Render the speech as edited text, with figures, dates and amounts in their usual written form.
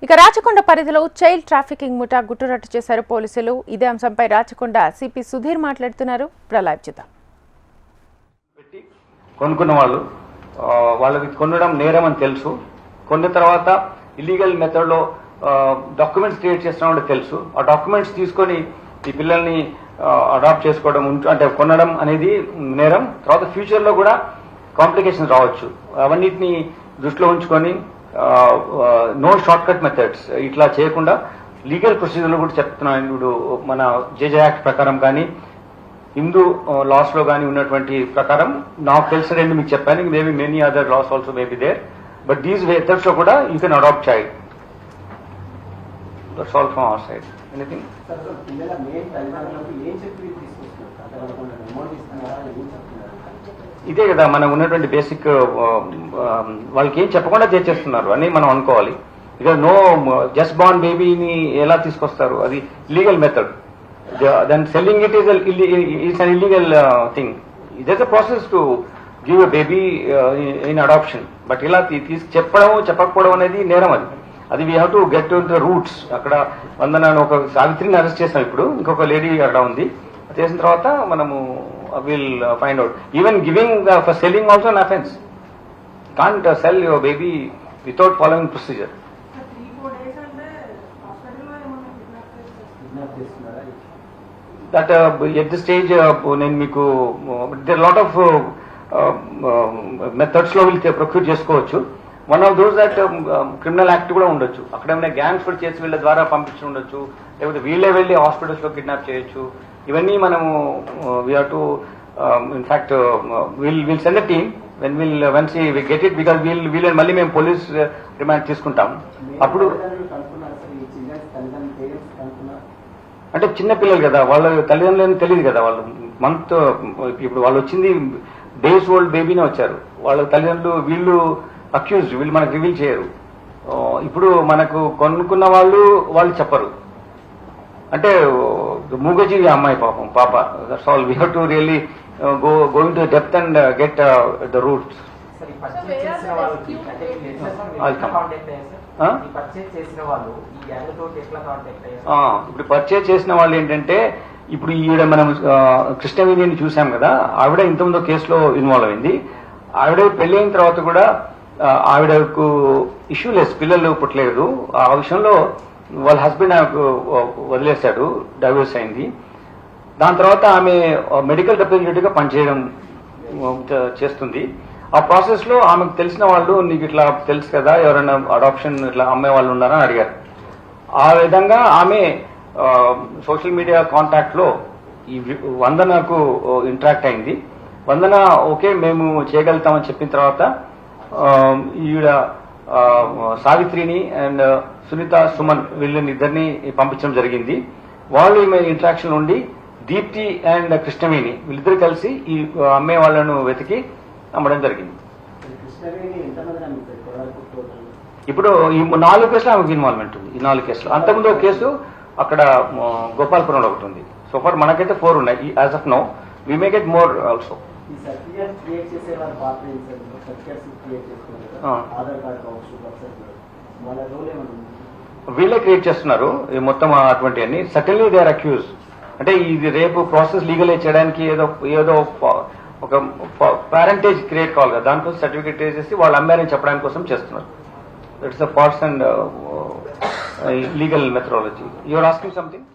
ఇక రాచకొండ పరిధిలో child trafficking ముఠా గుట్టురట్టు చేశారు పోలీసులు. ఇదే అంశంపై రాచకొండ సిపి సుధీర్ మాట్లాడుతున్నారు. లైవ్ చూద్దాం. కొనుక్కున్న వాళ్ళు వాళ్ళకి కొనడం నేరం అని తెలుసు. కొన్న తర్వాత ఇల్లీగల్ మెథడ్ లో డాక్యుమెంట్స్ క్రియేట్ చేస్తున్నామని తెలుసు. ఆ డాక్యుమెంట్స్ తీసుకొని ఈ పిల్లల్ని అడాప్ట్ చేసుకోవడం అంటే కొనడం అనేది నేరం. తర్వాత ఫ్యూచర్ లో కూడా కాంప్లికేషన్స్ రావచ్చు. అవన్నిటిని దృష్టిలో ఉంచుకొని నో షార్ట్ కట్ మెథడ్స్ ఇట్లా చేయకుండా లీగల్ ప్రొసీజర్లు కూడా చెప్తున్నాను. ఇప్పుడు మన జేజే యాక్ట్ ప్రకారం కానీ హిందూ లాస్ లో కానీ ఉన్నటువంటి ప్రకారం నాకు తెలిసిన రెండు మీకు చెప్పాను. Maybe many other laws also maybe there, but these methods లో కూడా you can adopt child. That's all from our side. Anything ఇదే కదా మనకు ఉన్నటువంటి బేసిక్. వాళ్ళకి ఏం చెప్పకుండా చేసేస్తున్నారు అని మనం అనుకోవాలి. ఇక నో జస్ట్ బార్న్ బేబీని ఎలా తీసుకొస్తారు, అది illegal method. Then selling it is an illegal thing. It's a process to give a baby in adoption. But ఇలా చెప్పకపోవడం అనేది నేరం. అది we have to get to the roots. అక్కడ వందన ఒక సావిత్రిని అరెస్ట్ చేసాం. ఇప్పుడు ఇంకొక లేడీ అక్కడ ఉంది. చేసిన తర్వాత మనము will find out. Even giving for selling also an offence. Can't cell your baby without following procedure. That at the stage నేను మీకు దేర్ లాట్ ఆఫ్ మెథడ్స్ లో వీళ్ళు ప్రొక్యూర్ చేసుకోవచ్చు. One of those that criminal act కూడా ఉండొచ్చు. అక్కడ ఏమైనా gangs కూడా చేసి వీళ్ళ ద్వారా పంపించి ఉండొచ్చు. లేకపోతే వీళ్ళే వెళ్ళి హాస్పిటల్స్ లో కిడ్నాప్ చేయొచ్చు. ఇవన్నీ మనము we have to in fact will send a team once we get it, because వీళ్ళని మళ్ళీ మేము పోలీస్ రిమాండ్ తీసుకుంటాం. అప్పుడు అంటే చిన్న పిల్లలు కదా, వాళ్ళ తల్లిదండ్రులని తెలియదు కదా. వాళ్ళు మంత్ ఇప్పుడు వాళ్ళు వచ్చింది డేస్ ఓల్డ్ బేబీనే వచ్చారు. వాళ్ళ తల్లిదండ్రులు వీళ్ళు అక్యూజ్డ్, వీళ్ళు మనకు రివీల్ చేయరు. ఇప్పుడు మనకు కొనుక్కున్న వాళ్ళు చెప్పరు. అంటే మూగజీవి అమ్మాయి పాప. That's all. We have to really going to depth and get the roots. ఇప్పుడు పర్చేజ్ చేసిన వాళ్ళు ఏంటంటే, ఇప్పుడు ఈవిడ మనం కృష్ణవేణిని చూసాం కదా, ఆవిడ ఇంతకుముందు కేసులో ఇన్వాల్వ్ అయింది. ఆవిడ పెళ్లి అయిన తర్వాత కూడా ఆవిడకు ఇష్యూ లేదు, పిల్లలు పుట్టలేదు. ఆ విషయంలో వాళ్ళ హస్బెండ్ ఆమెకు వదిలేశాడు, డైవర్స్ అయింది. దాని తర్వాత ఆమె మెడికల్ రిప్రజెంటేటివ్ గా పనిచేయడం చేస్తుంది. ఆ ప్రాసెస్ లో ఆమెకు తెలిసిన వాళ్ళు, నీకు ఇట్లా తెలుసు కదా ఎవరైనా అడాప్షన్ ఇట్లా అమ్మే వాళ్ళు ఉన్నారా అని అడిగారు. ఆ విధంగా ఆమె సోషల్ మీడియా కాంటాక్ట్ లో ఈ వందనకు ఇంటరాక్ట్ అయింది. వందన ఓకే మేము చేయగలుగుతామని చెప్పిన తర్వాత ఈవిడ సావిత్రిని అండ్ సునీత సుమన్ వీళ్ళని ఇద్దరిని పంపించడం జరిగింది. వాళ్ళు ఈమె ఇంటరాక్షన్ ఉండి దీప్తి అండ్ కృష్ణవేణి వీళ్ళిద్దరు కలిసి ఈ అమ్మే వాళ్లను వెతికి అమ్మడం జరిగింది. ఇప్పుడు ఈ 4 కేసులు ఆమెకు ఇన్వాల్వ్మెంట్ ఉంది. ఈ 4 కేసులు. అంతకుముందు ఒక కేసు అక్కడ గోపాల్పురంలో ఒకటి ఉంది. సో ఫర్ మనకైతే 4 ఉన్నాయి as of now. We may get more also. వీళ్ళే క్రియేట్ చేస్తున్నారు మొత్తం అటువంటి అన్ని. Certainly they are accuse. అంటే ఇది రేపు ప్రాసెస్ లీగలైజ్ చేయడానికి ఏదో ఒక పేరెంటేజ్ క్రియేట్ కావాలి కదా, దానికోసం సర్టిఫికేట్ చేసి వాళ్ళు అమ్మారని చెప్పడానికి కోసం చేస్తున్నారు. That's the false and legal methodology. You are asking something.